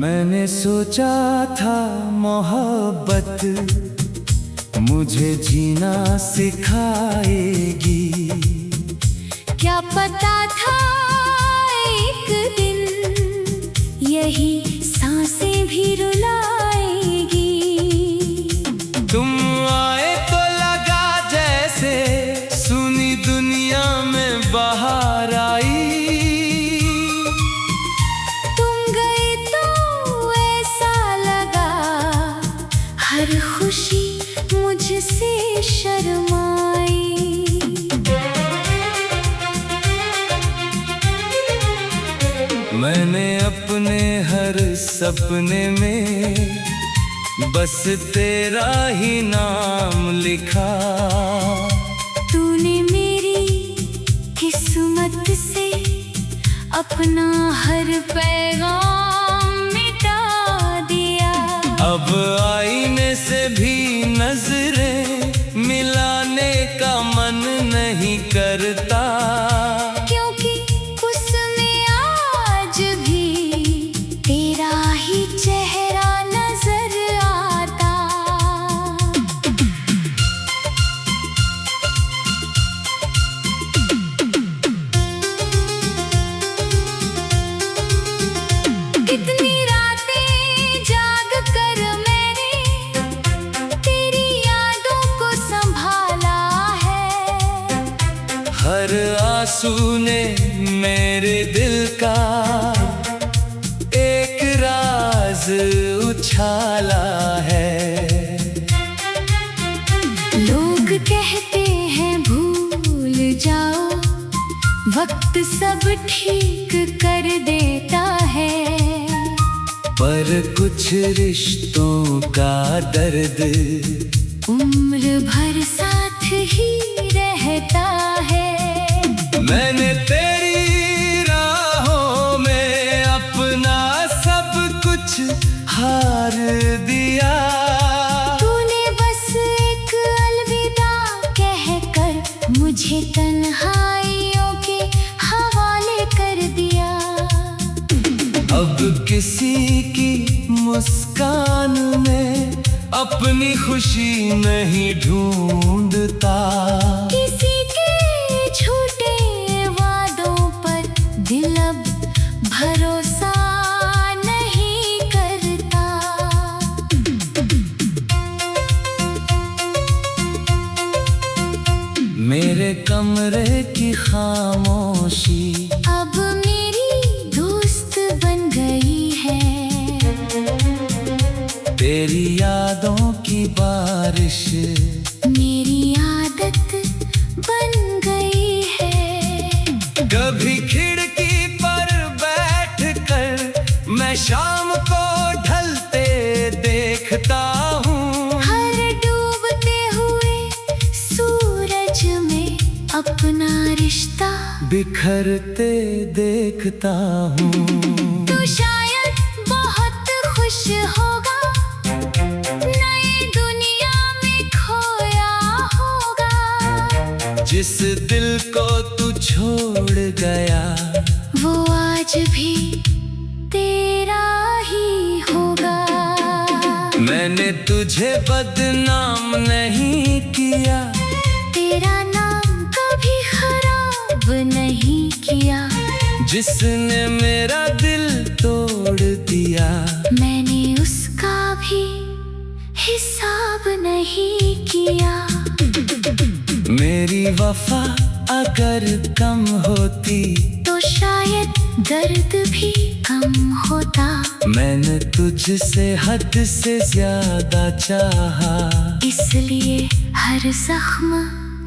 मैंने सोचा था मोहब्बत मुझे जीना सिखाएगी। क्या पता था एक दिन यही सांसें भी रुलाएगी। तुम आए तो लगा जैसे सुनी दुनिया में बाहर आई। तुम गए तो ऐसा लगा हर खुशी मुझसे शर्माई। मैंने अपने हर सपने में बस तेरा ही नाम लिखा। तूने मेरी किस्मत से अपना हर पैगाम मिटा दिया। अब आईने से भी नजरें मिलाने का मन नहीं करता, क्योंकि उसमें आज भी तेरा ही चेहरा नजर आता। कितनी रातें जाग कर मैंने तेरी यादों को संभाला है। हर आंसू ने मेरे दिल का एक राज उछाला है। लोग कहते हैं भूल जाओ, वक्त सब ठीक कर देता है। पर कुछ रिश्तों का दर्द उम्र भर साथ ही रहता है। मैंने तेरी राहों में अपना सब कुछ हार दिया। तूने बस एक अलविदा कहकर मुझे तन्हाइयों के हवाले कर दिया। अब किसी की मुस्कान में अपनी खुशी नहीं ढूंढता। किसी के झूठे वादों पर दिल अब भरोसा नहीं करता। मेरे कमरे की खामोशी अब मेरी दोस्त बन गई है। तेरी यादों की बारिश मेरी आदत बन गई है। कभी खिड़की पर बैठकर मैं शाम को ढलते देखता हूँ। हर डूबते हुए सूरज में अपना रिश्ता बिखरते देखता हूँ। तू शायद बहुत खुश होगा, नई दुनिया में खोया होगा। जिस दिल को तू छोड़ गया वो आज भी तेरा ही होगा। मैंने तुझे बदनाम नहीं किया, तेरा नाम कभी खराब नहीं किया। जिसने मेरा दिल तोड़ दिया मैंने उसका भी हिसाब नहीं किया। मेरी वफा अगर कम होती तो शायद दर्द भी कम होता। मैंने तुझसे हद से ज्यादा चाहा, इसलिए हर जख्म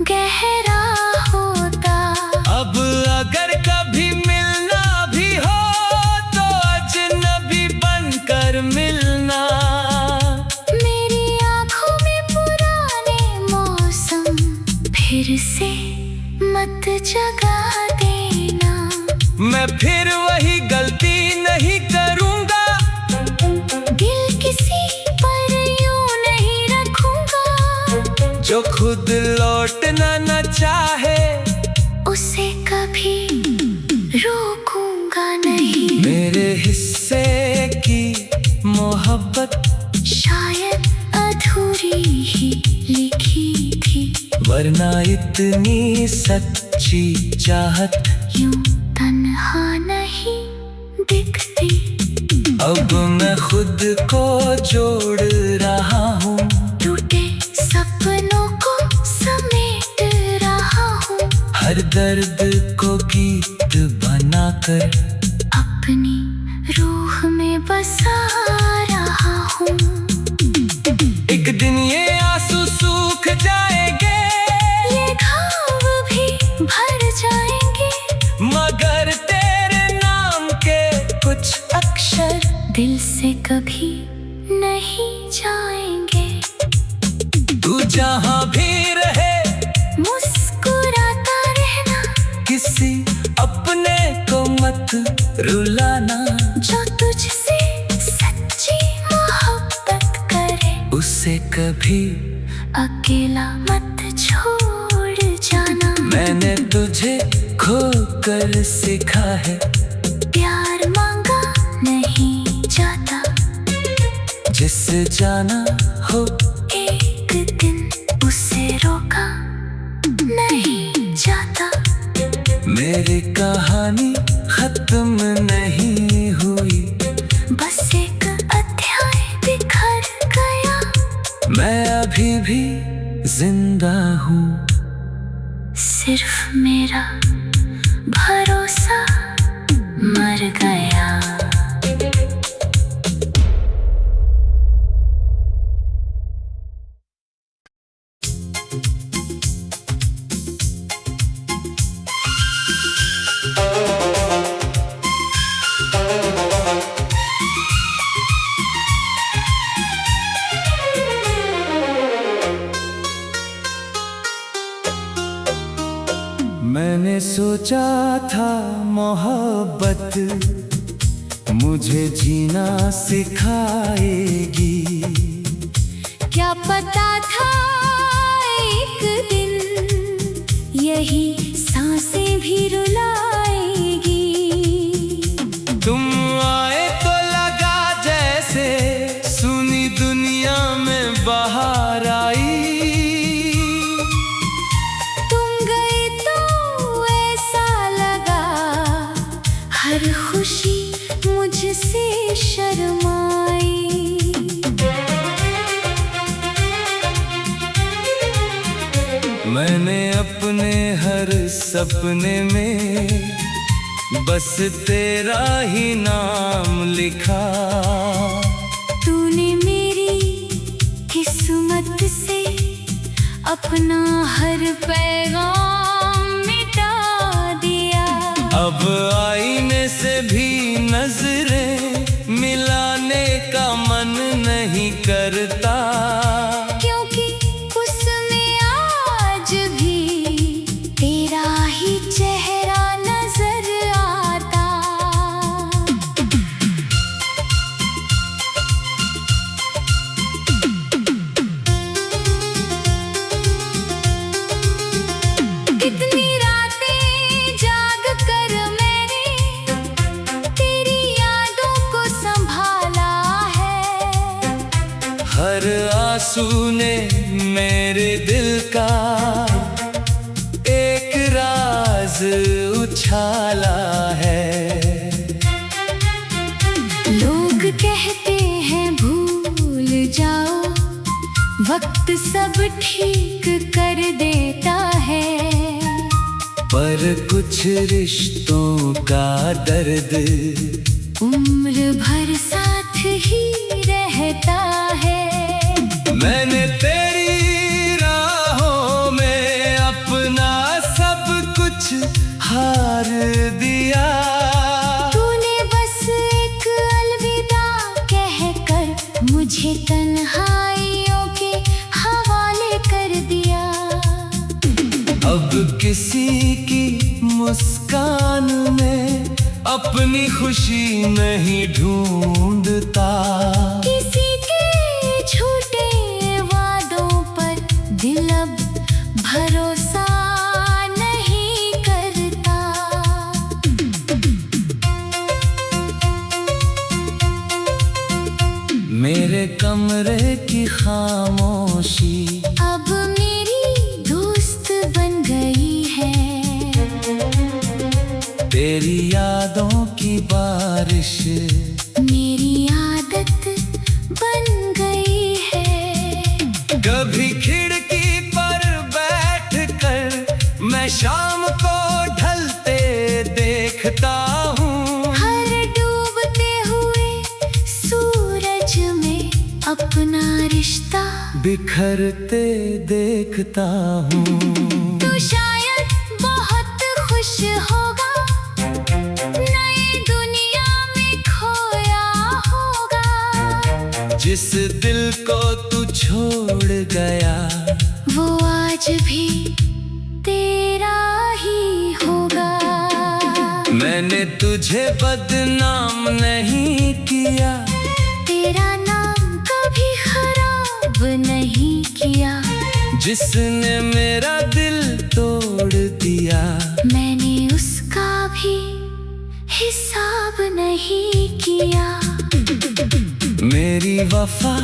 गहरा होता। अब अगर कभी मिलना भी हो तो अजनबी बनकर मिलना। मेरी आंखों में पुराने मौसम फिर से मत जगा देना। मैं फिर वही गलती नहीं करूँगा, दिल किसी पर यूं नहीं रखूंगा। जो खुद लौटना न चाहे उसे कभी रोकूंगा नहीं। मेरे हिस्से की ना इतनी सच्ची चाहत यूं तन्हा नहीं दिखती। अब मैं खुद को जोड़ रहा हूँ, टूटे सपनों को समेट रहा हूँ। हर दर्द को गीत बनाकर अपनी रूह में बसा रहा हूँ। एक दिन ये आंसू सूख जाएंगे, ये घाव भी भर जाएंगे, मगर तेरे नाम के कुछ अक्षर दिल से कभी नहीं जाएंगे। तू जहाँ भी रहे मुस्कुराता रहना, किसी अपने को मत रुलाना। जो तुझसे सच्ची मोहब्बत करे, उसे कभी अकेला मत छोड़ जाना। मैंने तुझे खोकर सीखा है, प्यार मांगा नहीं जाता, जिससे जाना हो एक दिन उसे रोका नहीं जाता। मेरी कहानी खत्म नहीं हुई, बस एक अध्याय बिखर गया। मैं अभी भी जिंदा हूँ, सिर्फ मेरा भरोसा मर गया। मैंने सोचा था मोहब्बत मुझे जीना सिखाएगी, क्या पता था एक दिन यही सांसें भी रुलाएगी। तुम आए तो लगा जैसे सुनी दुनिया में बाहर आई। हर खुशी मुझसे शर्माई। मैंने अपने हर सपने में बस तेरा ही नाम लिखा। तूने मेरी किस्मत से अपना हर पैगाम मिटा दिया। अब आईने से भी नजरें मिलाने का मन नहीं करता, क्योंकि उसमें आज भी तेरा ही चेहरा नजर आता। कितनी रातें जाग कर हर आंसू ने मेरे दिल का एक राज उछाला है। लोग कहते हैं भूल जाओ, वक्त सब ठीक कर देता है। पर कुछ रिश्तों का दर्द उम्र भर साथ ही रहता है। मैंने तेरी राहों में अपना सब कुछ हार दिया। तूने बस एक अलविदा कहकर मुझे तन्हाइयों के हवाले कर दिया। अब किसी की मुस्कान में अपनी खुशी नहीं ढूंढता, किसी के झूठे वादों पर दिल अब भरोसा नहीं करता। मेरे कमरे की खामोशी अब मेरी दोस्त तेरी यादों की बारिश मेरी आदत बन गई है। कभी खिड़की पर बैठ कर मैं शाम को ढलते देखता हूँ। हर डूबते हुए सूरज में अपना रिश्ता बिखरते देखता हूँ। तू शायद बहुत खुश होगा, नई दुनिया में खोया होगा। जिस दिल को तू छोड़ गया वो आज भी तेरा ही होगा। मैंने तुझे बदनाम नहीं किया, तेरा नाम कभी खराब नहीं किया। जिसने मेरा दिल तोड़ दिया मैंने उसका भी हिसाब नहीं किया। मेरी वफा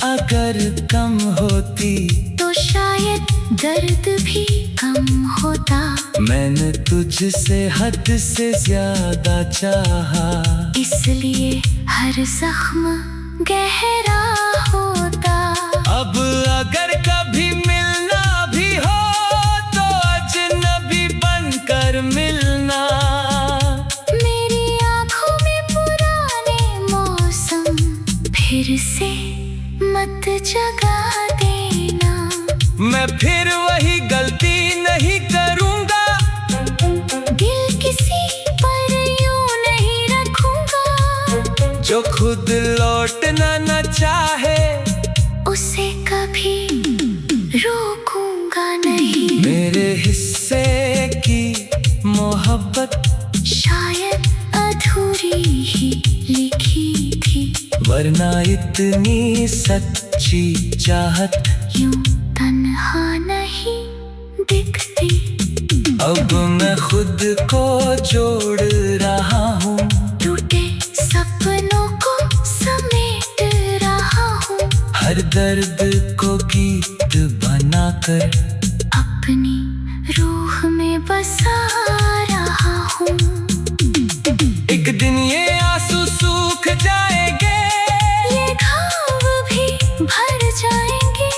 अगर कम होती तो शायद दर्द भी कम होता। मैंने तुझसे हद से ज्यादा चाहा, इसलिए हर जख्म गहरा होता। अब अगर कभी मिलना भी हो तो अजनबी बनकर मिलना। मेरी आंखों में पुराने मौसम फिर से मत जगा देना। मैं फिर वही गलती नहीं करूँगा, दिल किसी पर यूं नहीं रखूंगा। जो खुद लौटना न चाहे उसे कभी रोकूंगा नहीं। मेरे हिस्से की मोहब्बत शायद अधूरी ही लिखी थी, वरना इतनी सच्ची चाहत यूं तन्हा नहीं दिखती। अब मैं खुद को जोड़ रहा हूँ, टूटे सपनों को समेट रहा हूँ। हर दर्द को गीत बनाकर अपनी रूह में बसा रहा हूँ। एक दिन ये आंसू सूख जाएंगे, ये घाव भी भर जाएंगे,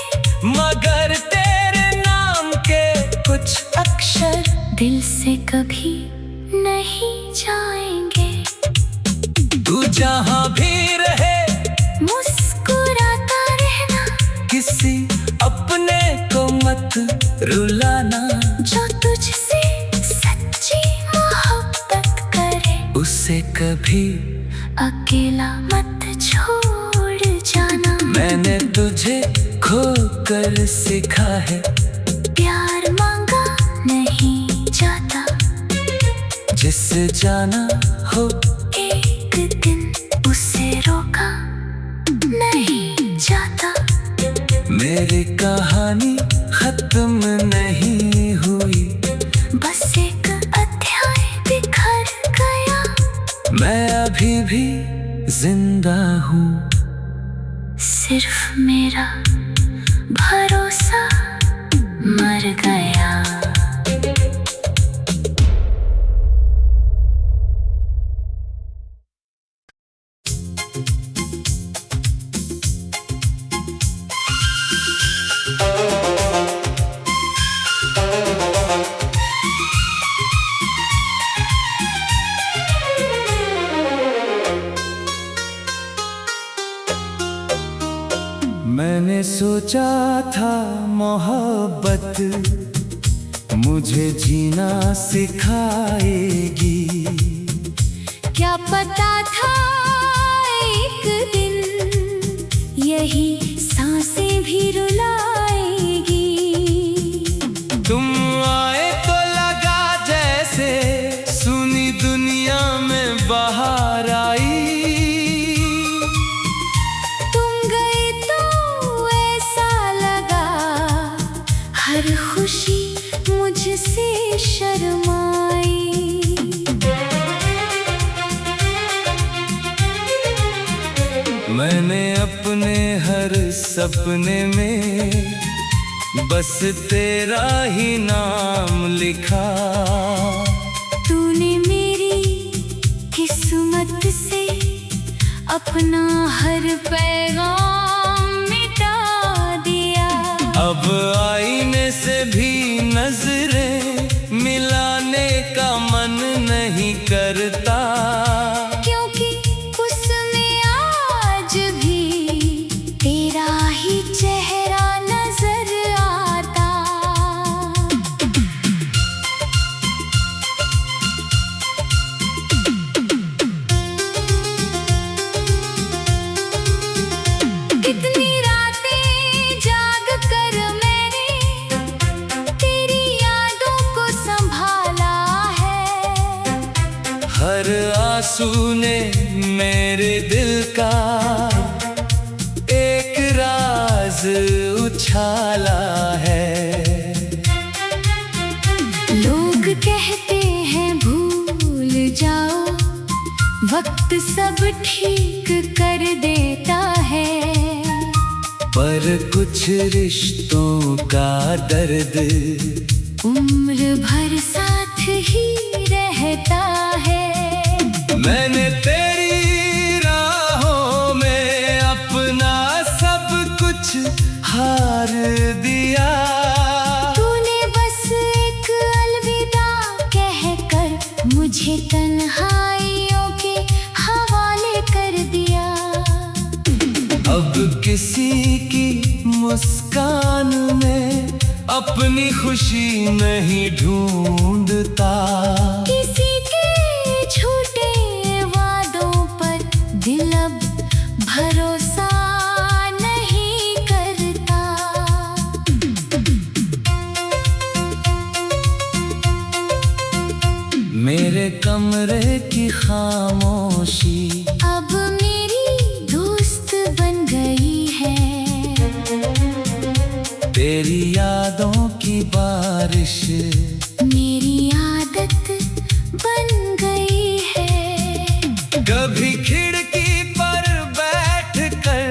मगर तेरे नाम के कुछ अक्षर दिल से कभी नहीं जाएंगे। तू जहाँ भी रहे मुस्कुराता रहना, किसी अपने को मत रुलाना। जो तुझसे सच्ची मोहब्बत करे उसे कभी अकेला मत छोड़ जाना। मैंने तुझे खोकर सीखा है, प्यार मांगा नहीं जाता, जिससे जाना हो एक दिन उसे रोका नहीं जाता। मेरी कहानी खत्म नहीं हुई, बस एक अध्याय बिखर गया। मैं अभी भी जिंदा हूँ। सिर्फ मेरा भरोसा मर गया। मैंने सोचा था मोहब्बत मुझे जीना सिखाएगी, क्या पता था एक दिन यही सांसें भी रुलाएगी। तुम आए तो लगा जैसे सुनी दुनिया में बाहर आई। तुम गए तो ऐसा लगा हर खुशी मुझसे शर्माई। मैंने अपने हर सपने में बस तेरा ही नाम लिखा। तूने मेरी अपना हर पैगाम मिटा दिया। अब आईने से भी नजरें मिलाने का मन नहीं करता, क्योंकि उसमें आज भी तेरा ही चेहरा नजर आता। कितनी रातें जाग कर मैंने तेरी यादों को संभाला है। हर आंसू ने मेरे दिल का एक राज उछाला है। लोग कहते हैं भूल जाओ, वक्त सब ठीक कर देता है। पर कुछ रिश्तों का दर्द उम्र भर साथ ही रहता है। मैंने तेरी राहों में अपना सब कुछ हार दिया। तूने बस एक अलविदा कहकर मुझे तन्हाइयों के हवाले कर दिया। अब किसी की मुस्कान में अपनी खुशी नहीं ढूंढता, किसी के झूठे वादों पर दिल अब भरोसा नहीं करता। मेरे कमरे की खामोशी अब मेरी दोस्त बन गई है। तेरी यादों की बारिश मेरी आदत बन गई है। कभी खिड़की पर बैठकर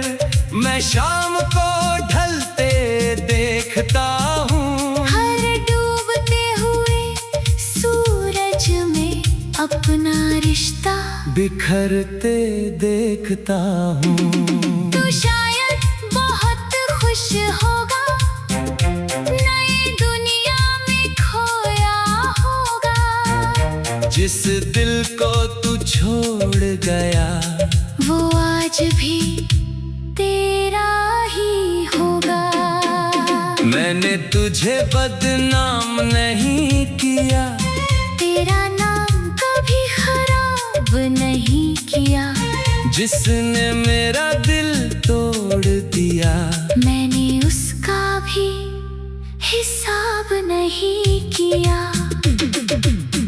मैं शाम को ढलते देखता हूँ। हर डूबते हुए सूरज में अपना रिश्ता बिखरते देखता हूँ। तू शायद बहुत खुश होगा, नई दुनिया में खोया होगा। जिस दिल को तू छोड़ गया वो आज भी तेरा ही होगा। मैंने तुझे बदनाम नहीं किया, तेरा नाम कभी खराब नहीं किया। जिसने मेरा दिल तोड़ दिया मैंने उसका भी हिसाब नहीं किया।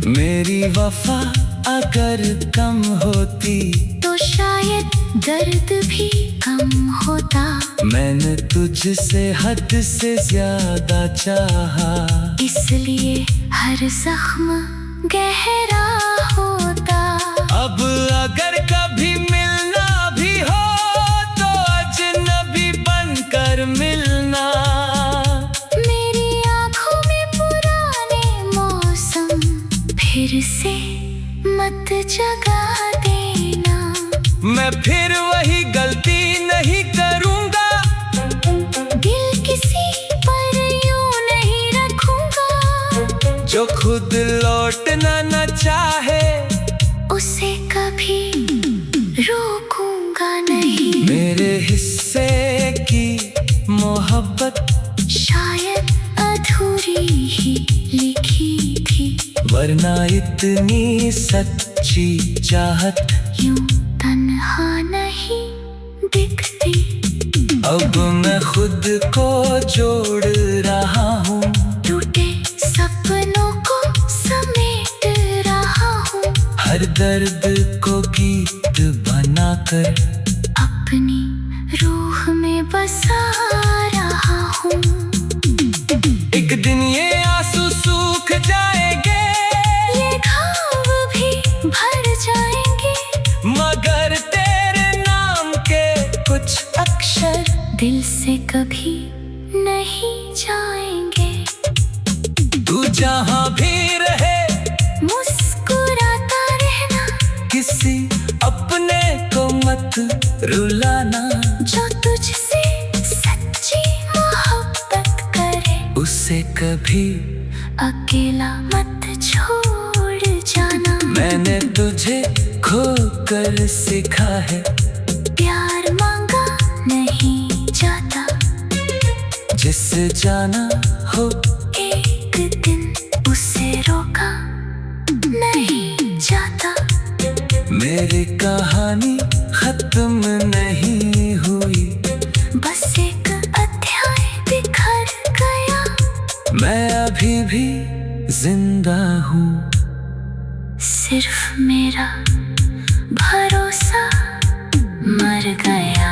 मेरी वफा अगर कम होती तो शायद दर्द भी कम होता। मैंने तुझसे हद से ज्यादा चाहा, इसलिए हर जख्म गहरा होता। अब अगर कभी मिलना भी हो तो अजनबी बनकर मिलना। मेरी आंखों में पुराने मौसम फिर से मत जगा देना। मैं फिर वही गलती नहीं करूँगा, दिल किसी पर यूं नहीं रखूंगा। जो खुद लौटना न चाहे उसे कभी रोकूंगा नहीं। मेरे हिस्से की मोहब्बत शायद अधूरी ही लिखी थी, वरना इतनी सच्ची चाहत यूं तन्हा नहीं दिखती। अब मैं खुद को जोड़ रहा हूँ, टूटे सपनों को समेट रहा हूँ। हर दर्द को गीत बनाकर अपनी रूह में बसा रहा हूँ। एक दिन ये आंसू सूख जाएंगे, ये घाव भी भर जाएंगे, मगर तेरे नाम के कुछ अक्षर दिल से कभी नहीं जाएंगे। तू जहाँ भी रहे मुस्कुराता रहना, किसी अपने को मत खो कर सीखा है। प्यार मांगा नहीं जाता, जिससे जाना हो एक दिन उसे रोका नहीं जाता। मेरी कहानी खत्म नहीं हुई, बस एक अध्याय बिखर गया। मैं अभी भी जिंदा हूँ। सिर्फ मेरा भरोसा मर गया।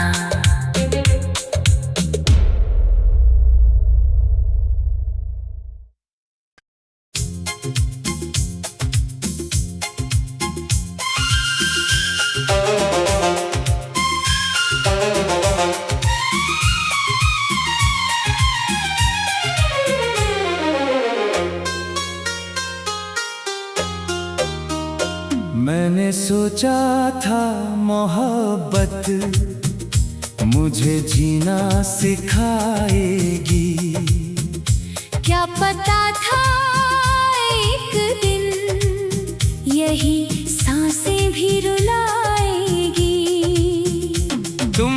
मैंने सोचा था मोहब्बत मुझे जीना सिखाएगी। क्या पता था एक दिन यही सांसें भी रुलाएगी। तुम